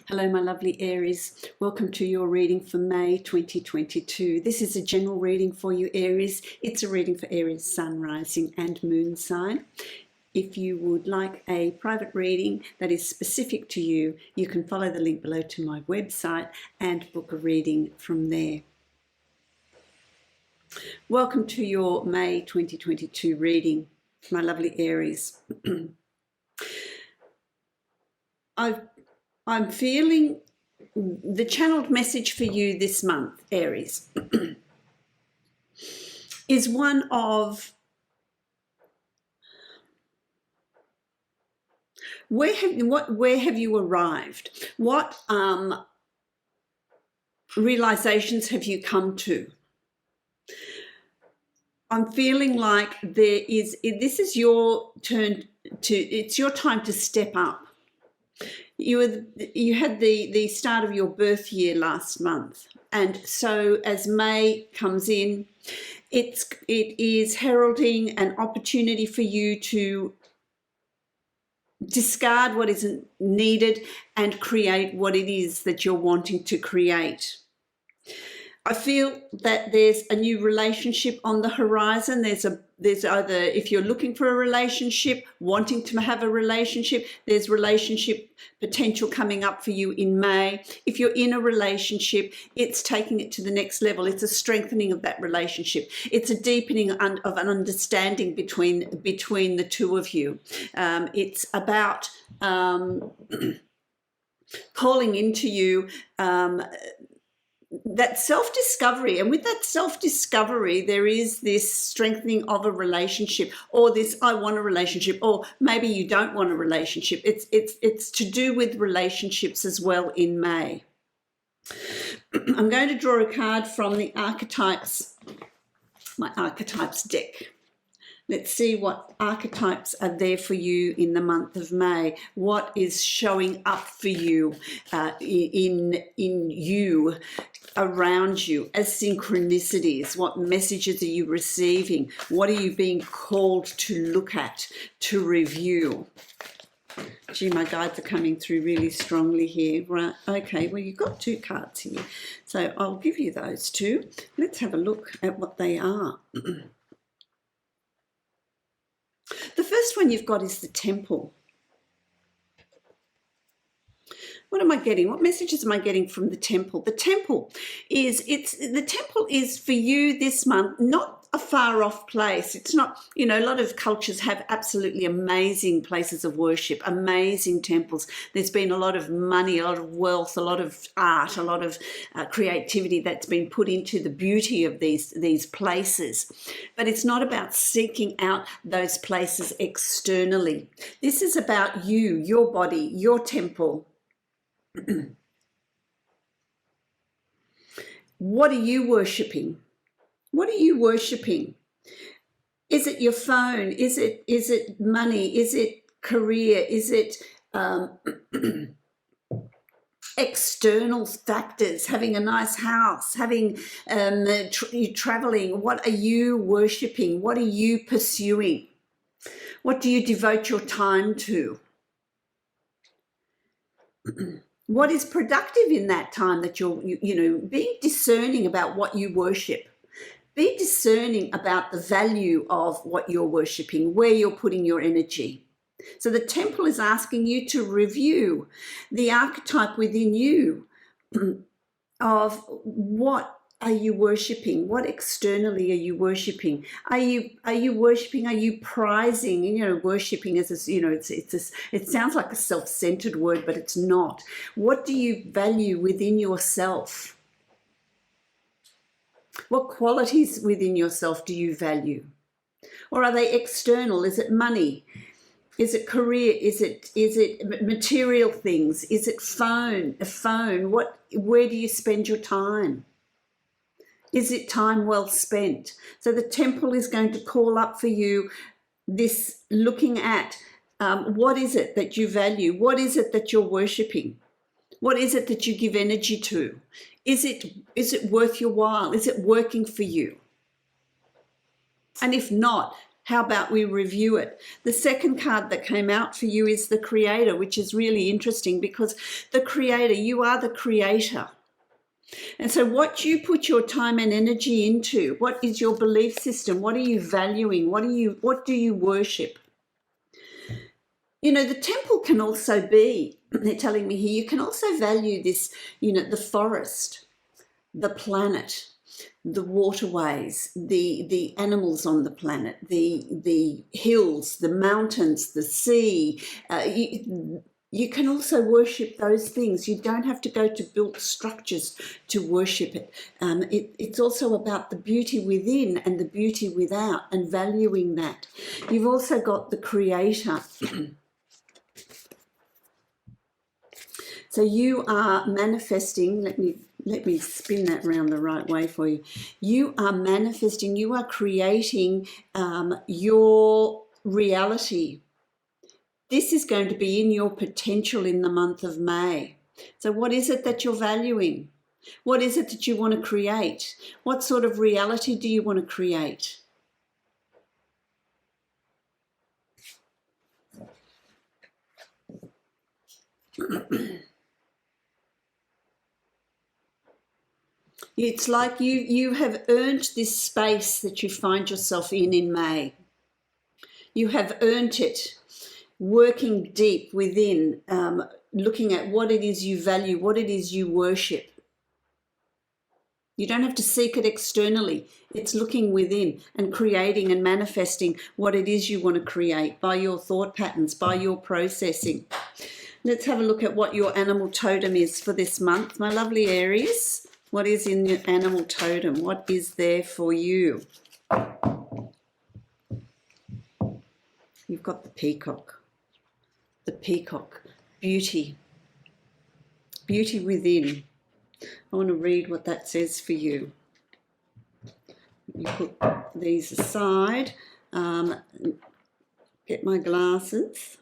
Hello, my lovely Aries. Welcome to your reading for May 2022. This is a general reading for you, Aries. It's a reading for Aries sun, rising and moon sign. If you would like a private reading that is specific to you, you can follow the link below to my website and book a reading from there. Welcome to your May 2022 reading, my lovely Aries. I'm feeling the channeled message for you this month, Aries, is one of where have you arrived? What realizations have you come to? I'm feeling like this is your turn it's your time to step up. You had the start of your birth year last month, and so as May comes in, it is heralding an opportunity for you to discard what isn't needed and create what it is that you're wanting to create. I feel that there's a new relationship on the horizon. There's either, if you're looking for a relationship, wanting to have a relationship, there's relationship potential coming up for you in May. If you're in a relationship, it's taking it to the next level. It's a strengthening of that relationship. It's a deepening of an understanding between the two of you. It's about calling into you that self-discovery, and with that self-discovery there is this strengthening of a relationship, or this I want a relationship, or maybe you don't want a relationship. It's to do with relationships as well in May. I'm going to draw a card from the archetypes, my archetypes deck. Let's see what archetypes are there for you in the month of May. What is showing up for you in you, around you, as synchronicities? What messages are you receiving? What are you being called to look at, to review? Gee, my guides are coming through really strongly here. Right, okay, well, you've got two cards here, so I'll give you those two. Let's have a look at what they are. The first one you've got is the Temple. What am I getting? What messages am I getting from the Temple? The Temple is for you this month, not a far off place. It's not, a lot of cultures have absolutely amazing places of worship, amazing temples. There's been a lot of money, a lot of wealth, a lot of art, a lot of creativity that's been put into the beauty of these places. But it's not about seeking out those places externally. This is about you, your body, your temple. What are you worshipping? What are you worshipping? Is it your phone? Is it money? Is it career? Is it external factors? Having a nice house, having traveling. What are you worshipping? What are you pursuing? What do you devote your time to? What is productive in that time that you're, being discerning about what you worship. Be discerning about the value of what you're worshipping, where you're putting your energy. So the Temple is asking you to review the archetype within you of what are you worshipping? What externally are you worshipping? Are you worshipping? Are you prizing? Worshipping is it sounds like a self-centered word, but it's not. What do you value within yourself? What qualities within yourself do you value? Or are they external? Is it money? Is it career? Is it material things? Is it a phone? Where do you spend your time? Is it time well spent? So the Temple is going to call up for you this looking at what is it that you value? What is it that you're worshipping? What is it that you give energy to? Is it worth your while? Is it working for you? And if not, How about we review it? The second card that came out for you is the Creator, which is really interesting because the Creator, you are the creator. And so what you put your time and energy into, what is your belief system? What are you valuing? What do you worship? You know, the temple can also be, they're telling me here, you can also value this, you know, the forest, the planet, the waterways, the animals on the planet, the hills, the mountains, the sea. You can also worship those things. You don't have to go to built structures to worship it. It's also about the beauty within and the beauty without and valuing that. You've also got the Creator. So you are manifesting, let me spin that around the right way for you. You are manifesting, you are creating your reality. This is going to be in your potential in the month of May. So what is it that you're valuing? What is it that you want to create? What sort of reality do you want to create? It's like you have earned this space that you find yourself in May. You have earned it, working deep within, looking at what it is you value, what it is you worship. You don't have to seek it externally. It's looking within and creating and manifesting what it is you want to create by your thought patterns, by your processing. Let's have a look at what your animal totem is for this month, my lovely Aries. What is in your animal totem? What is there for you? You've got the peacock. The peacock. Beauty. Beauty within. I want to read what that says for you. You put these aside. Get my glasses.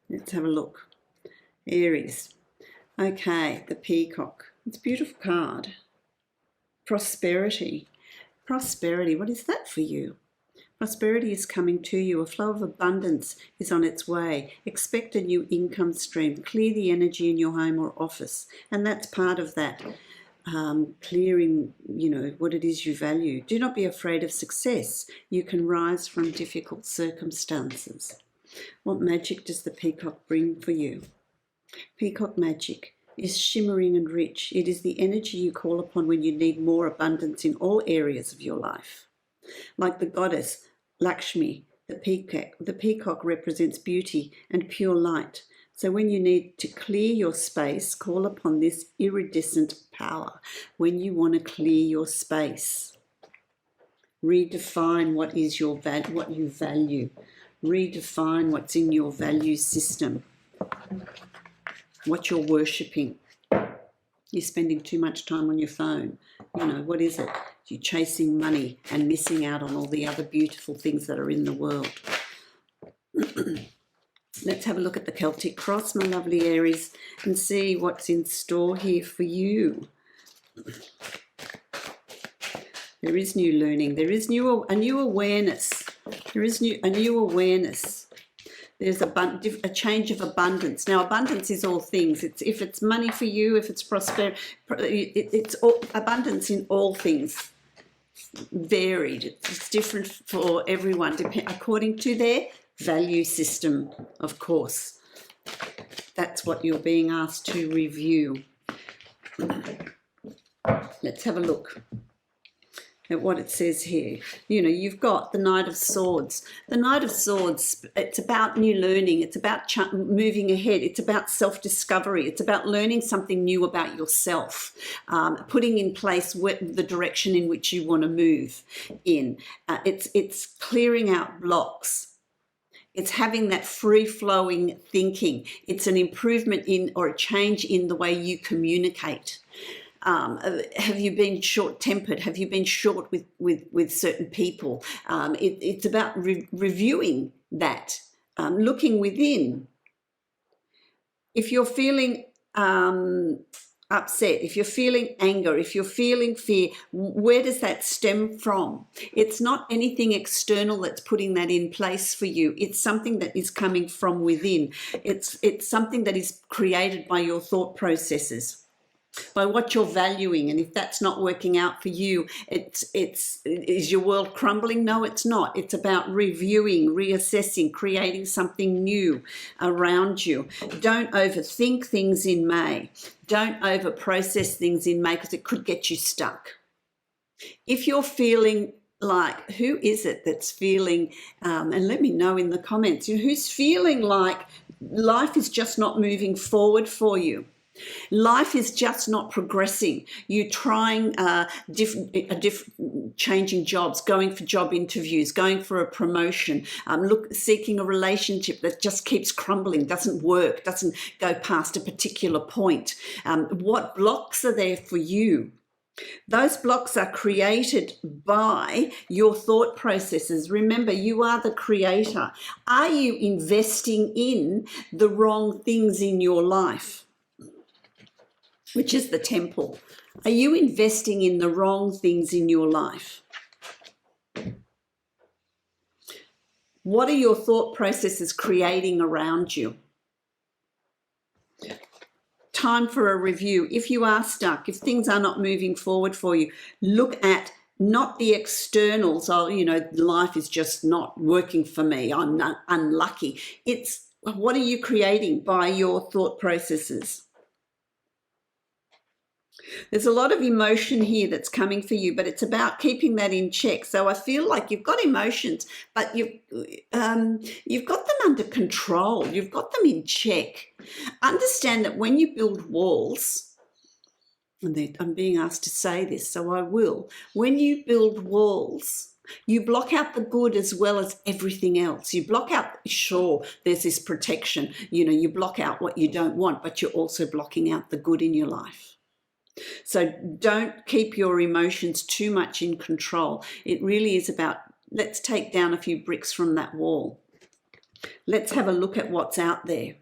Let's have a look. Aries. Okay, the peacock. It's a beautiful card. Prosperity. Prosperity, what is that for you? Prosperity is coming to you. A flow of abundance is on its way. Expect a new income stream. Clear the energy in your home or office. And that's part of that. Clearing, you know, what it is you value. Do not be afraid of success. You can rise from difficult circumstances. What magic does the peacock bring for you? Peacock magic is shimmering and rich. It is the energy you call upon when you need more abundance in all areas of your life. Like the goddess Lakshmi, the peacock represents beauty and pure light. So when you need to clear your space, call upon this iridescent power. When you want to clear your space, redefine what is your what you value. Redefine what's in your value system, what you're worshipping. You're spending too much time on your phone. You know, what is it? You're chasing money and missing out on all the other beautiful things that are in the world. Let's have a look at the Celtic cross, my lovely Aries, and see what's in store here for you. There is new learning. There is a new awareness. There is a new awareness. There's a change of abundance. Now, abundance is all things. If it's money for you, if it's prosperity, it's all, abundance in all things. Varied. It's different for everyone, according to their value system, of course. That's what you're being asked to review. Let's have a look at what it says here. You know, you've got the Knight of Swords. The Knight of Swords, it's about new learning. It's about moving ahead. It's about self-discovery. It's about learning something new about yourself, putting in place the direction in which you want to move in. It's clearing out blocks. It's having that free-flowing thinking. It's an improvement in or a change in the way you communicate. Have you been short-tempered? Have you been short with certain people? It's about reviewing that, looking within. If you're feeling upset, if you're feeling anger, if you're feeling fear, where does that stem from? It's not anything external that's putting that in place for you. It's something that is coming from within. It's something that is created by your thought processes, by what you're valuing. And if that's not working out for you, is your world crumbling? No, it's not. It's about reviewing, reassessing, creating something new around you. Don't overthink things in May. Don't over process things in May, because it could get you stuck. If you're feeling like, who is it that's feeling, and let me know in the comments, who's feeling like life is just not moving forward for you? Life is just not progressing. You're trying changing jobs, going for job interviews, going for a promotion, seeking a relationship that just keeps crumbling, doesn't work, doesn't go past a particular point. What blocks are there for you? Those blocks are created by your thought processes. Remember, you are the creator. Are you investing in the wrong things in your life? Which is the temple. Are you investing in the wrong things in your life? What are your thought processes creating around you? Time for a review. If you are stuck, if things are not moving forward for you, look at not the externals. Oh, life is just not working for me. I'm not unlucky. It's what are you creating by your thought processes? There's a lot of emotion here that's coming for you, but it's about keeping that in check. So I feel like you've got emotions, but you've got them under control. You've got them in check. Understand that when you build walls, and I'm being asked to say this, so I will. When you build walls, you block out the good as well as everything else. You block out, sure, there's this protection. You block out what you don't want, but you're also blocking out the good in your life. So don't keep your emotions too much in control. It really is about, let's take down a few bricks from that wall. Let's have a look at what's out there.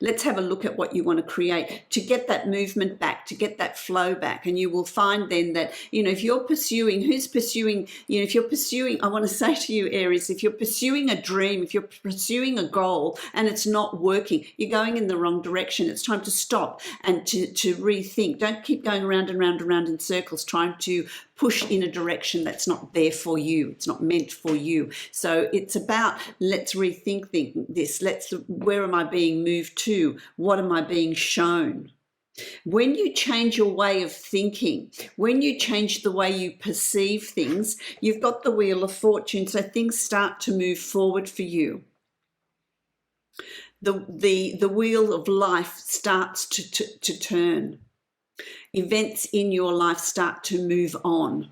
Let's have a look at what you want to create to get that movement back, to get that flow back. And you will find then that, if you're pursuing, if you're pursuing, I want to say to you, Aries, if you're pursuing a dream, if you're pursuing a goal and it's not working, you're going in the wrong direction. It's time to stop and to rethink. Don't keep going around and round and round in circles, trying to push in a direction that's not there for you. It's not meant for you. So it's about, let's rethink this. Where am I being moved to? What am I being shown? When you change your way of thinking, when you change the way you perceive things, you've got the wheel of fortune, so things start to move forward for you. The wheel of life starts to turn. Events in your life start to move on.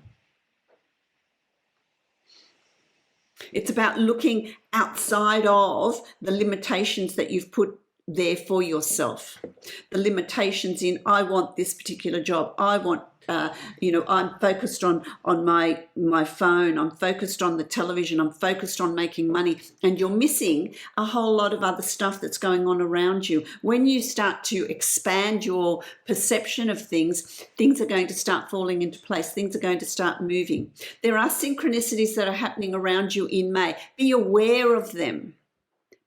It's about looking outside of the limitations that you've put there for yourself. The limitations in, I want this particular job. I want, I'm focused on my phone. I'm focused on the television. I'm focused on making money. And you're missing a whole lot of other stuff that's going on around you. When you start to expand your perception of things, things are going to start falling into place. Things are going to start moving. There are synchronicities that are happening around you in May. Be aware of them.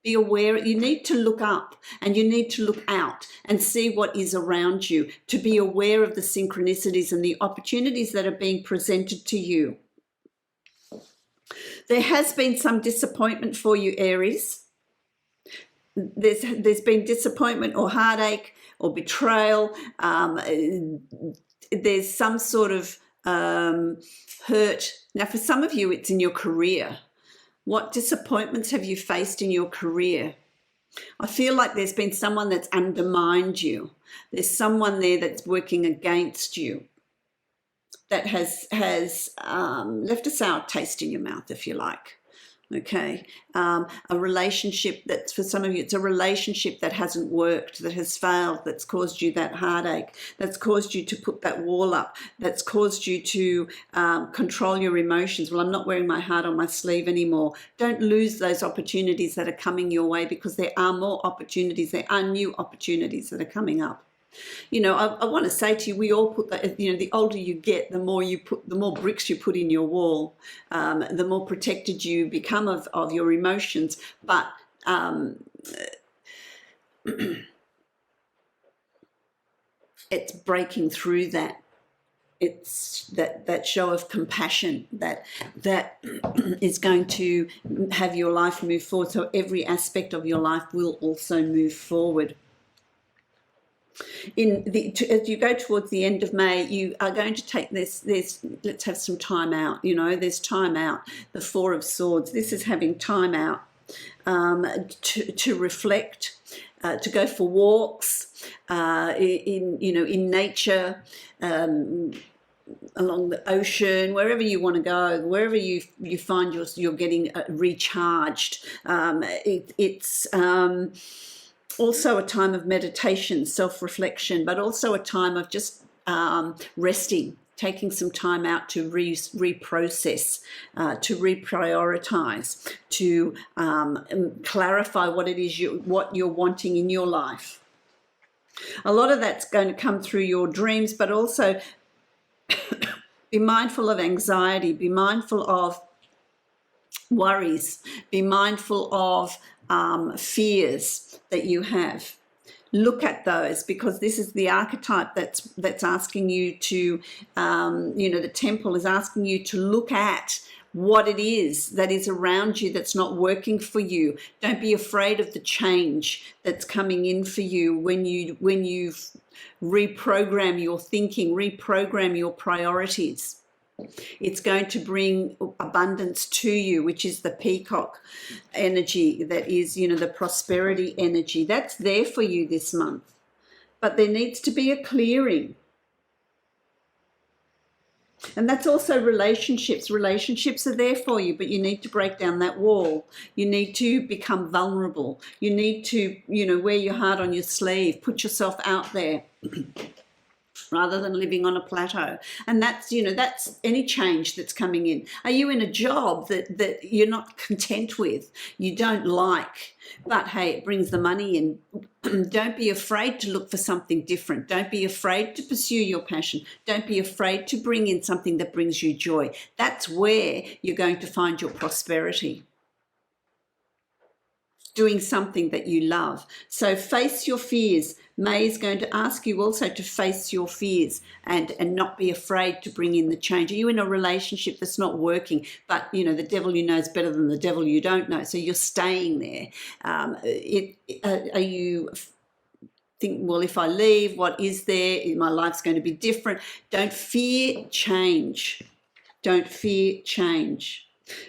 Be aware. You need to look up and you need to look out and see what is around you, to be aware of the synchronicities and the opportunities that are being presented to you. There has been some disappointment for you, Aries. There's been disappointment or heartache or betrayal. There's some sort of hurt. Now, for some of you, it's in your career. What disappointments have you faced in your career? I feel like there's been someone that's undermined you. There's someone there that's working against you, that has left a sour taste in your mouth, if you like. Okay, a relationship that's, for some of you, it's a relationship that hasn't worked, that has failed, that's caused you that heartache, that's caused you to put that wall up, that's caused you to control your emotions. Well, I'm not wearing my heart on my sleeve anymore. Don't lose those opportunities that are coming your way, because there are more opportunities. There are new opportunities that are coming up. You know, I want to say to you, we all put that, you know, the older you get, the more bricks you put in your wall, the more protected you become of your emotions. But it's breaking through that. It's that show of compassion that is going to have your life move forward. So every aspect of your life will also move forward. As you go towards the end of May, you are going to take this. Let's have some time out. You know, there's time out. The Four of Swords. This is having time out to reflect, to go for walks in nature. Along the ocean, wherever you want to go, wherever you find you're getting recharged. It's also a time of meditation, self-reflection, but also a time of just resting, taking some time out to reprocess, to reprioritize, to clarify what it is what you're wanting in your life. A lot of that's going to come through your dreams, but also be mindful of anxiety, be mindful of worries, be mindful of fears that you have. Look at those, because this is the archetype that's asking you to, the temple is asking you to look at what it is that is around you that's not working for you. Don't be afraid of the change that's coming in for you when you reprogram your thinking, reprogram your priorities. It's going to bring abundance to you, which is the peacock energy, that is, the prosperity energy. That's there for you this month. But there needs to be a clearing. And that's also relationships. Relationships are there for you, but you need to break down that wall. You need to become vulnerable. You need to, wear your heart on your sleeve, put yourself out there rather than living on a plateau. And that's any change that's coming in. Are you in a job that you're not content with, you don't like, but hey, it brings the money in? Don't be afraid to look for something different. Don't be afraid to pursue your passion. Don't be afraid to bring in something that brings you joy. That's where you're going to find your prosperity. Doing something that you love. So face your fears. May is going to ask you also to face your fears and not be afraid to bring in the change. Are you in a relationship that's not working, but the devil you know is better than the devil you don't know, so you're staying there? Are you think, well, if I leave, what is there? My life's going to be different. Don't fear change. Don't fear change,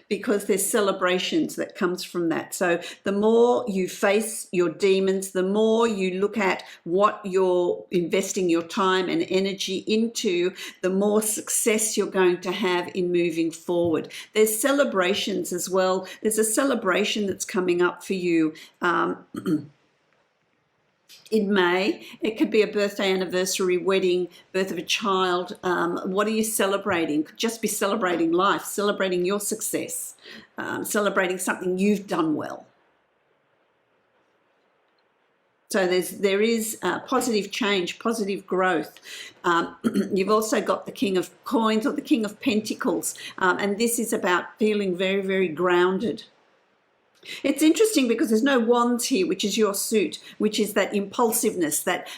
because there's celebrations that comes from that. So the more you face your demons, the more you look at what you're investing your time and energy into, the more success you're going to have in moving forward. There's celebrations as well. There's a celebration that's coming up for you in May. It could be a birthday, anniversary, wedding, birth of a child. What are you celebrating? Could just be celebrating life, celebrating your success, celebrating something you've done well. So there is positive change, positive growth. You've also got the King of Coins or the King of Pentacles, and this is about feeling very, very grounded. It's interesting because there's no wands here, which is your suit, which is that impulsiveness, that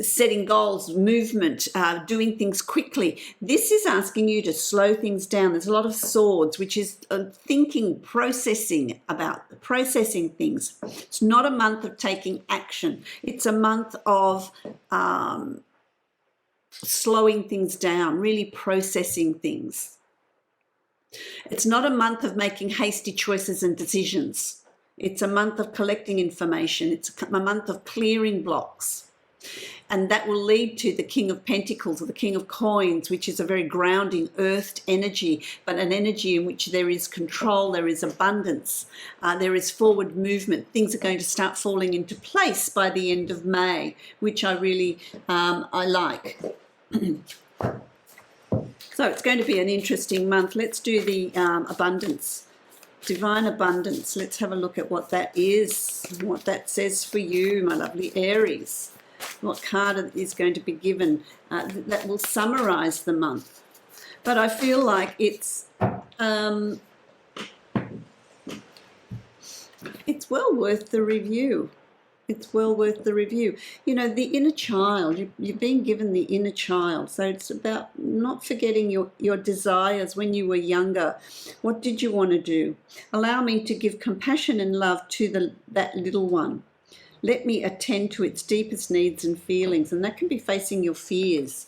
setting goals, movement, doing things quickly. This is asking you to slow things down. There's a lot of swords, which is thinking, processing things. It's not a month of taking action. It's a month of slowing things down, really processing things. It's not a month of making hasty choices and decisions. It's a month of collecting information. It's a month of clearing blocks. And that will lead to the King of Pentacles or the King of Coins, which is a very grounding, earthed energy, but an energy in which there is control, there is abundance, there is forward movement. Things are going to start falling into place by the end of May, which I really I like. So it's going to be an interesting month. Let's do the abundance Divine abundance. Let's have a look at what that is, what that says for you, my lovely Aries. What card is going to be given that will summarize the month. But I feel like it's well worth the review. It's well worth the review. You know, the inner child, you've been given the inner child. So it's about not forgetting your desires when you were younger. What did you want to do? Allow me to give compassion and love to that little one. Let me attend to its deepest needs and feelings. And that can be facing your fears,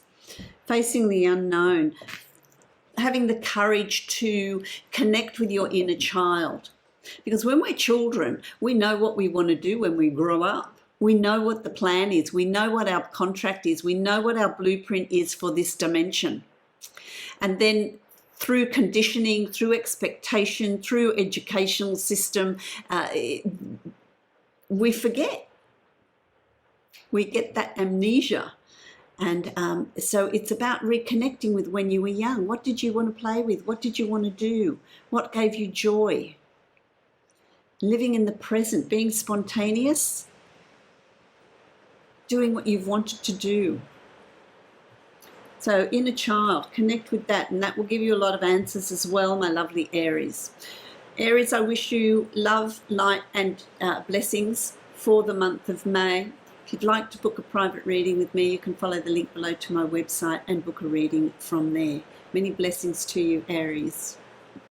facing the unknown, having the courage to connect with your inner child. Because when we're children, we know what we want to do when we grow up. We know what the plan is. We know what our contract is. We know what our blueprint is for this dimension. And then through conditioning, through expectation, through educational system, we forget. We get that amnesia. And so it's about reconnecting with when you were young. What did you want to play with? What did you want to do? What gave you joy? Living in the present, being spontaneous, doing what you've wanted to do. So inner child, connect with that, and that will give you a lot of answers as well, my lovely Aries. Aries, I wish you love, light and blessings for the month of May. If you'd like to book a private reading with me, you can follow the link below to my website and book a reading from there. Many blessings to you, Aries.